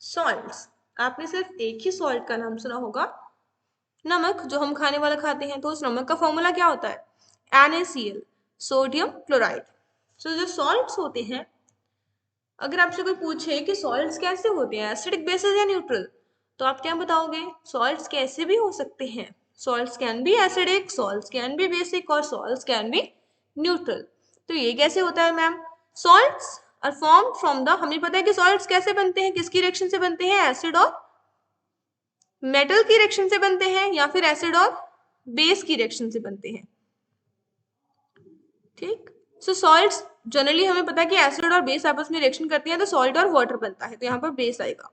सॉल्ट्स, आपने सिर्फ एक ही सॉल्ट का नाम सुना होगा, नमक, जो हम खाने वाला खाते हैं। तो उस नमक का फॉर्मूला क्या होता है, NaCl, सोडियम क्लोराइड। तो जो सॉल्ट्स होते हैं, अगर आपसे कोई पूछे कि सॉल्ट्स कैसे होते हैं, एसिडिक बेसिस या न्यूट्रल, तो आप क्या बताओगे, सॉल्ट्स कैसे भी हो सकते हैं। Salts can be acidic, salts can be basic और सॉल्ट्स कैन बी न्यूट्रल। तो ये कैसे होता है ma'am, salts are formed from the, हमें पता है कि सॉल्ट्स कैसे बनते हैं, किसकी रिएक्शन से बनते हैं, एसिड और मेटल की रिएक्शन से बनते हैं, या फिर एसिड और बेस की रिएक्शन से बनते हैं। ठीक, सो सॉल्ट्स जनरली हमें पता है कि एसिड और बेस आपस में रिएक्शन करती हैं तो सॉल्ट और वाटर बनता है, तो यहाँ पर बेस आएगा।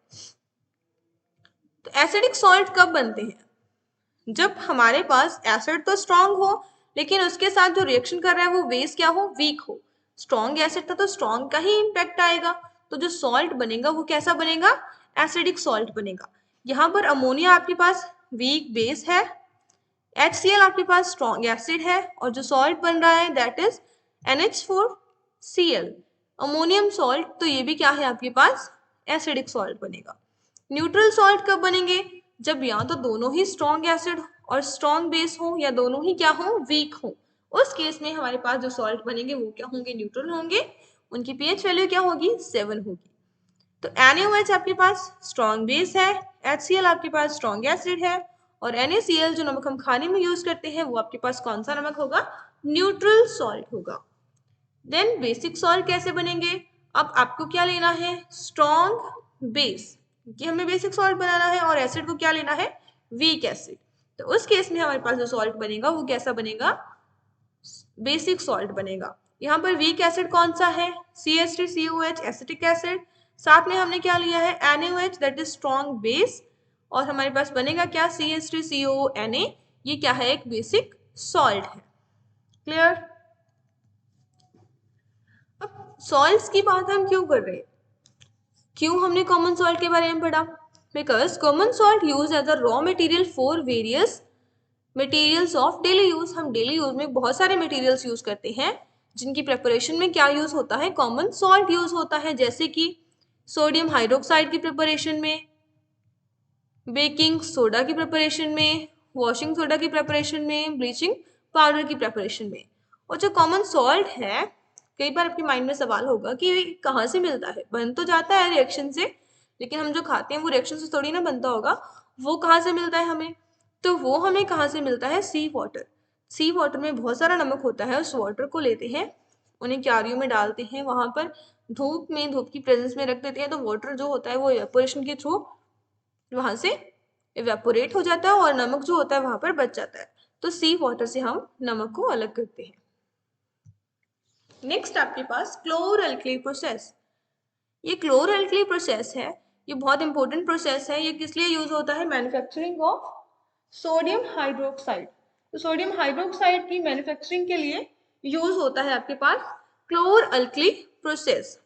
तो एसिडिक सॉल्ट कब बनते हैं, जब हमारे पास एसिड तो स्ट्रांग हो लेकिन उसके साथ जो रिएक्शन कर रहा है वो बेस क्या हो, वीक हो। स्ट्रांग एसिड था तो स्ट्रांग का ही इंपैक्ट आएगा, तो जो सॉल्ट बनेगा वो कैसा बनेगा, एसिडिक सॉल्ट बनेगा। यहाँ पर अमोनिया आपके पास वीक बेस है, HCl आपके पास स्ट्रॉन्ग एसिड है, और जो सॉल्ट बन रहा है that is NH4Cl, ammonium salt. तो ये भी क्या है आपके पास, एसिडिक सॉल्ट बनेगा। न्यूट्रल सॉल्ट कब बनेंगे, जब या तो दोनों ही स्ट्रॉन्ग एसिड और स्ट्रॉन्ग बेस हो, या दोनों ही क्या हो, वीक हो। उस केस में हमारे पास जो सॉल्ट बनेंगे वो क्या होंगे, न्यूट्रल होंगे। उनकी pH वैल्यू क्या होगी, 7 होगी। तो NaOH आपके पास स्ट्रॉन्ग बेस है, HCl आपके पास स्ट्रॉन्ग एसिड है, और NaCl जो नमक हम खाने में यूज करते हैं वो आपके पास कौन सा नमक होगा, न्यूट्रल सॉल्ट होगा। देन बेसिक सॉल्ट कैसे बनेंगे, अब आपको क्या लेना है, स्ट्रॉन्ग बेस, क्योंकि हमें बेसिक सॉल्ट बनाना है, और एसिड को क्या लेना है, वीक एसिड। तो उस केस में हमारे पास जो सॉल्ट बनेगा वो कैसा बनेगा, बेसिक सॉल्ट बनेगा। यहाँ पर वीक एसिड कौन सा है, CH3COH एसिटिक एसिड। साथ में हमने क्या लिया है, NaOH that is strong base, और हमारे पास बनेगा क्या, CH3CONa, ये क्या है, एक बेसिक सॉल्ट है। क्लियर। अब सॉल्ट्स की बात हम क्यों कर रहे हैं, क्यों हमने कॉमन सॉल्ट के बारे में पढ़ा, because common salt use as a raw material for various materials of daily use. हम डेली यूज में बहुत सारे मटेरियल्स यूज करते हैं जिनकी प्रिपरेशन में क्या यूज होता है, कॉमन सॉल्ट यूज होता है। जैसे कि सोडियम हाइड्रोक्साइड की प्रिपरेशन में, बेकिंग सोडा की प्रिपरेशन में, वॉशिंग सोडा की प्रिपरेशन में, ब्लीचिंग पाउडर की प्रिपरेशन में। और जो कॉमन सॉल्ट है, कई बार आपके माइंड में सवाल होगा कि कहाँ से मिलता है, बन तो जाता है रिएक्शन से, लेकिन हम जो खाते हैं वो रिएक्शन से थोड़ी ना बनता होगा, वो कहाँ से मिलता है हमें, तो वो हमें कहाँ से मिलता है, सी वाटर। सी वाटर में बहुत सारा नमक होता है, उस वाटर को लेते हैं, उन्हें क्यारियों में डालते हैं, वहां पर धूप की प्रेजेंस में रख देते हैं, तो वाटर जो होता है वो एवापोरेशन के थ्रू वहां से इवेपोरेट हो जाता है और नमक जो होता है वहां पर बच जाता है। तो सी वाटर से हम नमक को अलग करते हैं। नेक्स्ट आपके पास क्लोर अल्कली प्रोसेस। ये क्लोर अल्कली प्रोसेस है, ये बहुत इंपॉर्टेंट प्रोसेस है। ये किस लिए यूज होता है? Manufacturing of sodium hydroxide. तो सोडियम हाइड्रोक्साइड की मैन्युफैक्चरिंग के लिए यूज होता है आपके पास क्लोर अल्कली प्रोसेस।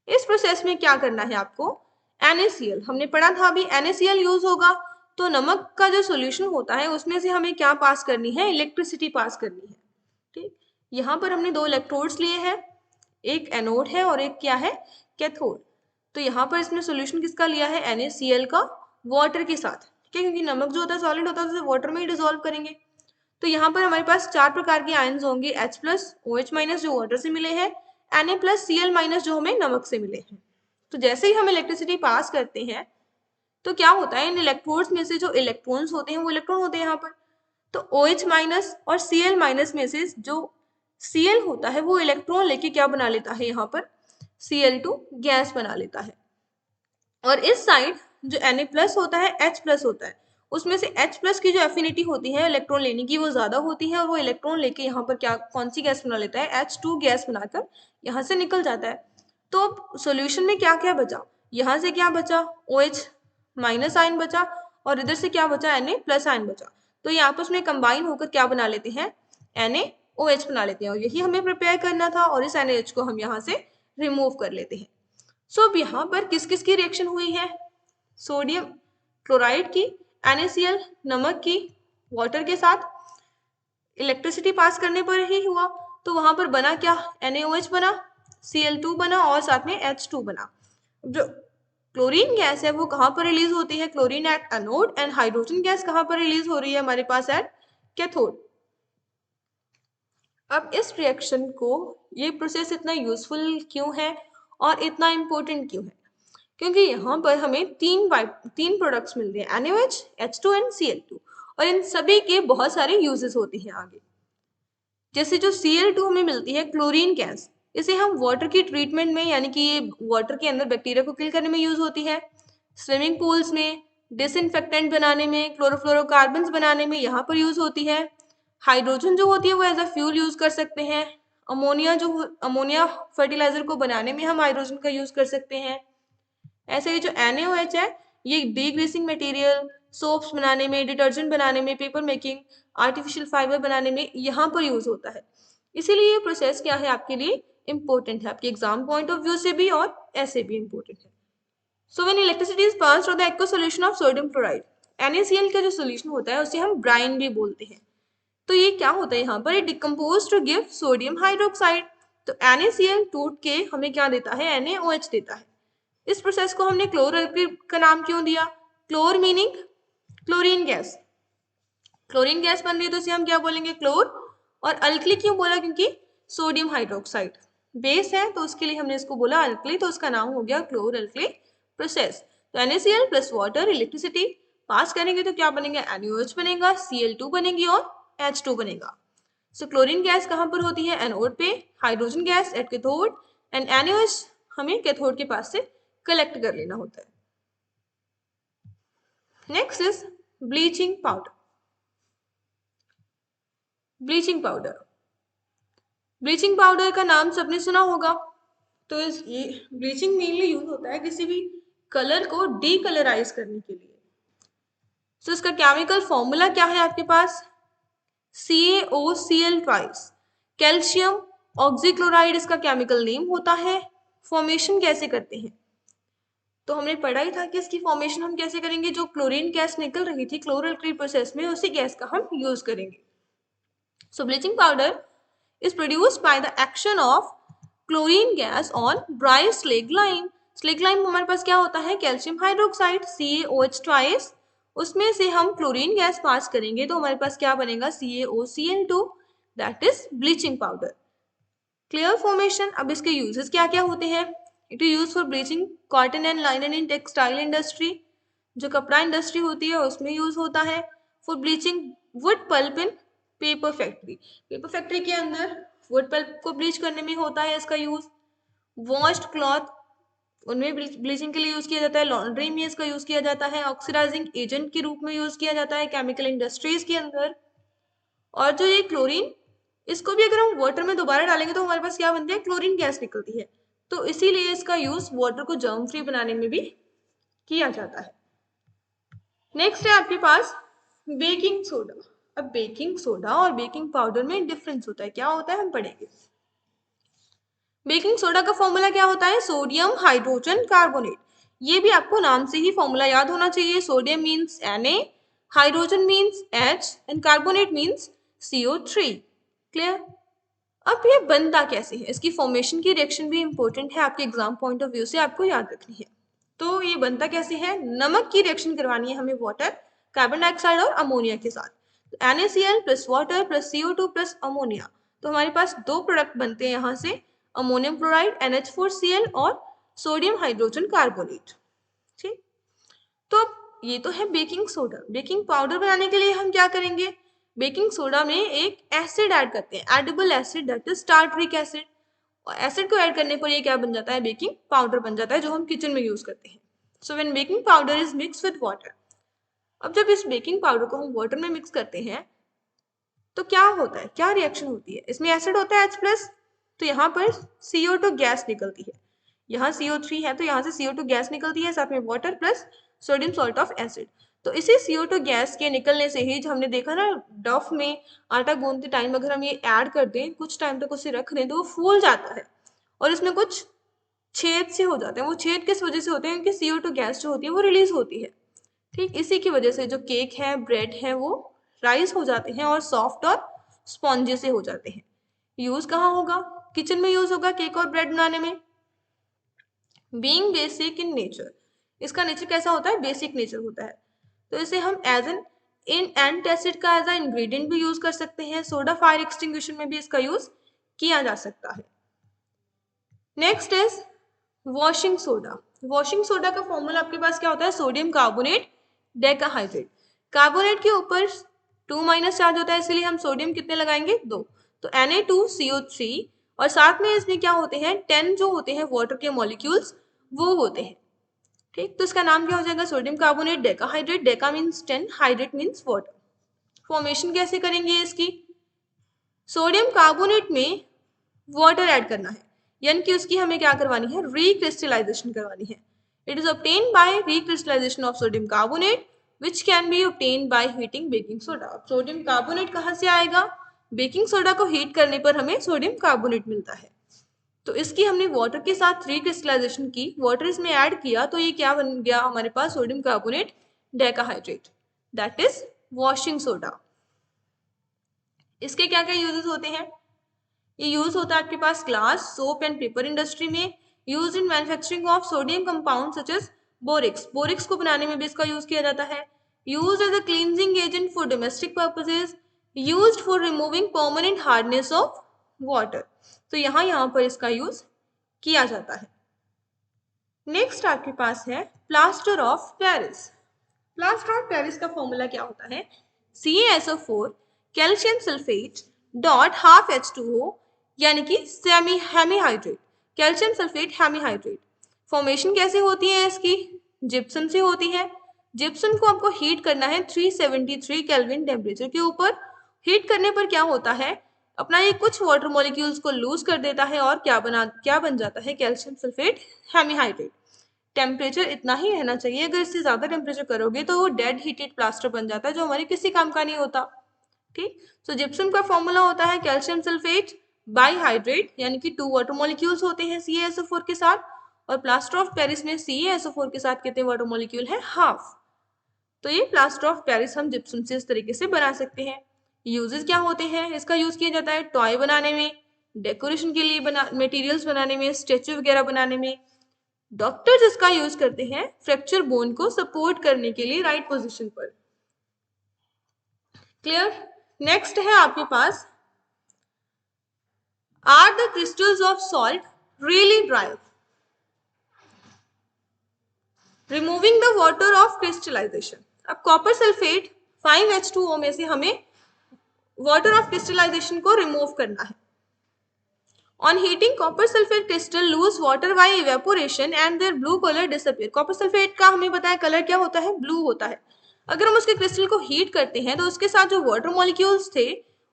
इस प्रोसेस में क्या करना है आपको? NaCl, हमने पढ़ा था अभी, NaCl यूज होगा तो नमक का जो सॉल्यूशन होता है उसमें से हमें क्या पास करनी है? इलेक्ट्रिसिटी पास करनी है। ठीक, यहाँ पर हमने दो इलेक्ट्रोड्स लिए हैं, एक एनोड है और एक क्या है? कैथोड। तो यहाँ पर इसमें सॉल्यूशन किसका लिया है? NaCl का, वाटर के साथ। ठीक है, क्योंकि नमक जो होता है सॉलिड होता है, उसे वाटर में ही डिसॉल्व करेंगे। तो यहाँ पर हमारे पास 4 प्रकार के आयन्स होंगे, H+, OH- जो वाटर से मिले हैं, Na+Cl- जो हमें नमक से मिले हैं। तो जैसे ही हम इलेक्ट्रिसिटी पास करते हैं तो क्या होता है? इन इलेक्ट्रोड्स में से जो इलेक्ट्रॉन्स होते हैं वो इलेक्ट्रॉन होते हैं यहाँ पर। तो OH- और Cl- में से जो Cl होता है वो इलेक्ट्रॉन लेके क्या बना लेता है? यहाँ पर Cl2 गैस बना लेता है। और इस साइड जो Na+ होता है, H+ होता है, उसमें से H+ की जो एफिनिटी होती है इलेक्ट्रॉन लेने की वो ज्यादा होती है और वो इलेक्ट्रॉन लेके यहाँ पर क्या, कौन सी गैस बना लेता है? H2 गैस बनाकर यहाँ से निकल जाता है। तो अब सॉल्यूशन में क्या क्या बचा? यहाँ से क्या बचा? OH- आयन बचा और इधर से क्या बचा? Na+ आयन बचा। तो ये आपस में कंबाइन होकर क्या बना लेते हैं? NaOH बना लेते हैं और यही हमें प्रिपेयर करना था और इस NaOH को हम यहाँ से रिमूव कर लेते हैं। सो अब यहाँ पर किस किस की रिएक्शन हुई है? सोडियम क्लोराइड की, NaCl नमक की, वाटर के साथ इलेक्ट्रिसिटी पास करने पर ही हुआ। तो वहां पर बना क्या? NaOH बना, Cl2 बना और साथ में H2 बना। जो क्लोरीन गैस है वो कहाँ पर रिलीज होती है? Chlorine at anode, and hydrogen gas कहाँ पर रिलीज हो रही है हमारे पास? At cathode. अब इस रिएक्शन को, ये प्रोसेस इतना यूजफुल क्यों है और इतना इंपॉर्टेंट क्यों है? क्योंकि यहाँ पर हमें तीन प्रोडक्ट्स मिल रहे हैं, NaOH, H2 एंड Cl2, और इन सभी के बहुत सारे यूजेस होते हैं आगे। जैसे जो Cl2 हमें मिलती है क्लोरीन गैस, इसे हम वाटर की ट्रीटमेंट में, यानी कि ये वाटर के अंदर बैक्टीरिया को किल करने में यूज होती है, स्विमिंग पूल्स में, डिसइंफेक्टेंट बनाने में, क्लोरोफ्लोरोकार्बन्स बनाने में यहाँ पर यूज होती है। हाइड्रोजन जो होती है वो एज अ फ्यूल यूज कर सकते हैं। अमोनिया फर्टिलाइजर को बनाने में हम हाइड्रोजन का यूज कर सकते हैं। ऐसे ही जो NaOH है ये डीग्रीसिंग मटेरियल, सोप्स बनाने में, डिटर्जेंट बनाने में, पेपर मेकिंग, आर्टिफिशियल फाइबर बनाने में यहाँ पर यूज होता है। इसीलिए ये प्रोसेस क्या है आपके लिए? इंपॉर्टेंट है, आपके एग्जाम पॉइंट ऑफ व्यू से भी और ऐसे भी इंपॉर्टेंट है। So when electricity is passed through the aqueous solution of sodium chloride, NaCl का जो सोल्यूशन होता है उसे हम ब्राइन भी बोलते हैं। तो ये क्या होता है यहाँ पर? ये decompose to give sodium hydroxide. तो NaCl टूट के हमें क्या देता है? NaOH देता है। इस प्रोसेस को हमने क्लोर अल्कली का नाम क्यों दिया? Chlor meaning chlorine gas, chlorine gas बन रही है तो इसे हम क्या बोलेंगे? क्लोर। और अल्कली क्यों बोला? क्योंकि सोडियम हाइड्रोक्साइड बेस है तो उसके लिए हमने इसको बोला अल्कली, तो उसका नाम हो गया क्लोर अल्कली प्रोसेस। तो NaCl plus water electricity pass करेंगे तो क्या बनेगा? NaOH बनेगा, Cl2 बनेगी और H2 बनेगा। सो क्लोरीन गैस कहाँ पर होती है? एनोड पे, hydrogen gas at cathode, and NaOH हमें कैथोड के पास से कलेक्ट कर लेना होता है। Next is bleaching powder. Bleaching powder, bleaching powder का नाम सबने सुना होगा। तो ये ब्लीचिंग मेनली यूज होता है किसी भी कलर को डीकलराइज करने के लिए। तो इसका केमिकल फॉर्मूला क्या है आपके पास? CaOCl ट्वाइस, कैल्शियम ऑक्सीक्लोराइड इसका केमिकल नेम होता है। फॉर्मेशन कैसे करते हैं? तो हमने पढ़ा ही था कि इसकी फॉर्मेशन हम कैसे करेंगे? जो क्लोरीन गैस निकल रही थी क्लोरोअल्किल प्रोसेस में, उसी गैस का हम यूज करेंगे। सो bleaching powder is produced by the action of chlorine gas on dry slag lime. Slaked lime हमारे पास क्या होता है? कैल्शियम हाइड्रोक्साइड, CaOH ट्वाइस, उसमें से हम क्लोरीन गैस पास करेंगे तो हमारे पास क्या बनेगा? CaOCl2, that is bleaching powder. Clear formation. अब इसके यूजेस क्या क्या होते हैं? It is use for bleaching cotton and लाइनन in textile industry, जो कपड़ा इंडस्ट्री होती है उसमें यूज होता है। For bleaching wood pulp in paper factory, paper factory के अंदर वुड पल्प को ब्लीच करने में होता है इसका यूज। वॉश्ड क्लॉथ उनमें ब्लीचिंग के लिए यूज किया जाता है, लॉन्ड्री में इसका यूज किया जाता है, ऑक्सीडाइजिंग एजेंट के रूप में यूज किया जाता है केमिकल इंडस्ट्रीज के अंदर। और जो ये क्लोरीन, इसको भी अगर हम वाटर में दोबारा डालेंगे तो हमारे पास क्या बनती है, क्लोरीन गैस निकलती है। तो इसीलिए इसका यूज वाटर को जर्म फ्री बनाने में भी किया जाता है। नेक्स्ट है आपके पास बेकिंग सोडा। अब बेकिंग सोडा और बेकिंग पाउडर में डिफरेंस होता है, क्या होता है हम पढ़ेंगे। बेकिंग सोडा का फॉर्मूला क्या होता है, सोडियम हाइड्रोजन कार्बोनेट। ये भी आपको नाम से ही फॉर्मूला याद होना चाहिए। Sodium means Na, hydrogen means H and carbonate means CO3। Clear. अब ये बनता कैसे है, इसकी फॉर्मेशन की रिएक्शन भी इंपॉर्टेंट है, आपके एग्जाम पॉइंट ऑफ व्यू से आपको याद रखनी है। तो ये बनता कैसे है, नमक की रिएक्शन करवानी है हमें वाटर, कार्बन डाइऑक्साइड और अमोनिया के साथ। तो NaCl plus water plus CO2 plus ammonia, तो हमारे पास दो प्रोडक्ट बनते हैं यहाँ से, अमोनियम क्लोराइड NH4Cl और सोडियम हाइड्रोजन कार्बोनेट। ठीक, तो अब ये तो है बेकिंग सोडा। बेकिंग पाउडर बनाने के लिए हम क्या करेंगे, बेकिंग सोडा में एक एसिड ऐड करते हैं, edible acid, that is tartaric acid. और एसिड को ऐड करने पर ये क्या बन जाता है, बेकिंग पाउडर बन जाता है, जो हम किचन में यूज करते हैं। So when baking powder is mix with water, अब जब इस बेकिंग पाउडर को हम वाटर में मिक्स करते हैं तो क्या होता है, क्या रिएक्शन होती है, इसमें एसिड होता है H+, तो यहाँ पर CO2 गैस निकलती है, यहाँ CO3 है तो यहाँ से CO2 गैस निकलती है, साथ में water plus sodium salt of acid. तो इसी CO2 गैस के निकलने से ही, जो हमने देखा ना डफ में आटा गूंदते टाइम अगर हम ये ऐड कर दें, कुछ टाइम तक उसे रख दें तो वो फूल जाता है और इसमें कुछ छेद से हो जाते हैं। वो छेद किस वजह से होते हैं, क्योंकि CO2 गैस जो होती है वो रिलीज होती है। ठीक, इसी की वजह से जो केक है, ब्रेड है, वो राइस हो जाते हैं और सॉफ्ट और स्पॉन्जी से हो जाते हैं। यूज कहाँ होगा, किचन में यूज होगा केक और ब्रेड बनाने में। बीइंग बेसिक इन नेचर, इसका नेचर कैसा होता है, बेसिक नेचर होता है। तो इसे हम एज एन इन एंटासिड का एज अ इंग्रेडिएंट भी यूज कर सकते हैं। सोडा फायर एक्सटिंग्विशन में भी इसका यूज किया जा सकता है। Next is washing soda. Washing soda का फॉर्मूला आपके पास क्या होता है, सोडियम कार्बोनेट डेकाहाइड्रेट। कार्बोनेट के ऊपर 2- चार्ज होता है, इसलिए हम सोडियम कितने लगाएंगे, 2। तो Na2CO3 और साथ में इसमें क्या होते हैं, 10 जो होते हैं वाटर के मॉलिक्यूल्स वो होते हैं। ठीक, तो इसका नाम क्या हो जाएगा, sodium carbonate decahydrate. Deka means 10, hydrate means water. Formation कैसे करेंगे इसकी, सोडियम कार्बोनेट में वाटर ऐड करना है, यानी कि उसकी हमें क्या करवानी है, रिक्रिस्टलाइजेशन करवानी है। It is obtained by recrystallisation of sodium carbonate which can be obtained by heating baking soda. अब सोडियम कार्बोनेट कहाँ से आएगा, बेकिंग सोडा को हीट करने पर हमें सोडियम कार्बोनेट मिलता है। तो इसकी हमने वाटर के साथ रिक्रिस्टलाइजेशन की, वाटर इसमें ऐड किया, तो ये क्या बन गया हमारे पास, sodium carbonate decahydrate, that is washing soda. इसके क्या क्या यूजेस होते हैं, ये यूज होता है आपके पास glass, soap and paper industry में, use in manufacturing of sodium compound such as borax. Borax को बनाने में भी इसका यूज किया जाता है। Use as a cleansing agent for domestic purposes, use for removing permanent hardness of water. तो यहाँ पर इसका यूज किया जाता है। नेक्स्ट आपके पास है plaster of Paris. Plaster of Paris का फॉर्मूला क्या होता है, CaSO4 calcium sulphate dot half H2O, यानी कि semi hemihydrate, calcium sulphate hemihydrate. Formation कैसे होती है इसकी, जिप्सम से होती है। जिप्सम को आपको हीट करना है 373 केल्विन टेम्परेचर के ऊपर। हीट करने पर क्या होता है, अपना ये कुछ वाटर मॉलिक्यूल्स को लूज कर देता है और क्या बन जाता है, कैल्शियम सल्फेट हेमीहाइड्रेट। टेम्परेचर इतना ही रहना चाहिए, अगर इससे ज्यादा टेम्परेचर करोगे तो वो डेड हीटेड प्लास्टर बन जाता है, जो हमारे किसी काम का नहीं होता। ठीक, सो जिप्सम का फॉर्मूला होता है कैल्शियम सल्फेट बाइहाइड्रेट, यानी कि 2 वाटर मॉलिक्यूल्स होते हैं CaSO4 के साथ, और प्लास्टर ऑफ पेरिस में CaSO4 के साथ कितने वाटर मॉलिक्यूल है, हाफ। तो ये प्लास्टर ऑफ पेरिस हम जिप्सम से इस तरीके से बना सकते हैं। यूजेस क्या होते हैं, इसका यूज किया जाता है टॉय बनाने में, डेकोरेशन के लिए मटेरियल्स बनाने में, स्टेचू वगैरह बनाने में। डॉक्टर्स इसका यूज करते हैं फ्रैक्चर बोन को सपोर्ट करने के लिए राइट पोजीशन पर। क्लियर। नेक्स्ट है आपके पास, are the crystals of salt really dry, removing the water of crystallisation. अब कॉपर सल्फेट 5H2O में से हमें वाटर ऑफ क्रिस्टलाइजेशन को रिमूव करना है। On heating copper sulphate crystal loose water by evaporation and their blue colour disappear. Copper sulphate का हमें पता है कलर क्या होता है, ब्लू होता है। अगर हम उसके क्रिस्टल को हीट करते हैं तो उसके साथ जो वाटर मॉलिक्यूल्स थे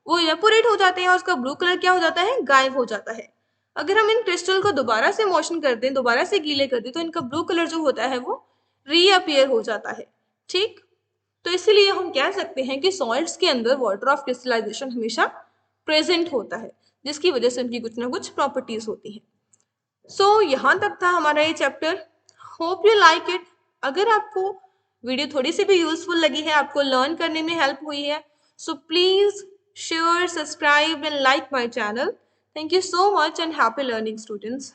वो इवेपोरेट हो जाते हैं और उसका ब्लू कलर क्या हो जाता है, गायब हो जाता है। अगर हम इन क्रिस्टल को दोबारा से मोशन कर दें, दोबारा से गीले कर दें, तो इनका ब्लू कलर जो होता है वो रीअपियर हो जाता है। ठीक, तो इसीलिए हम कह सकते हैं कि सॉल्ट्स के अंदर वाटर ऑफ क्रिस्टलाइजेशन हमेशा प्रेजेंट होता है, जिसकी वजह से उनकी कुछ ना कुछ प्रॉपर्टीज होती हैं। सो यहाँ तक था हमारा ये chapter. Hope you like it. अगर आपको वीडियो थोड़ी सी भी यूजफुल लगी है, आपको लर्न करने में हेल्प हुई है, so please share, subscribe and like my channel. Thank you so much and happy learning students.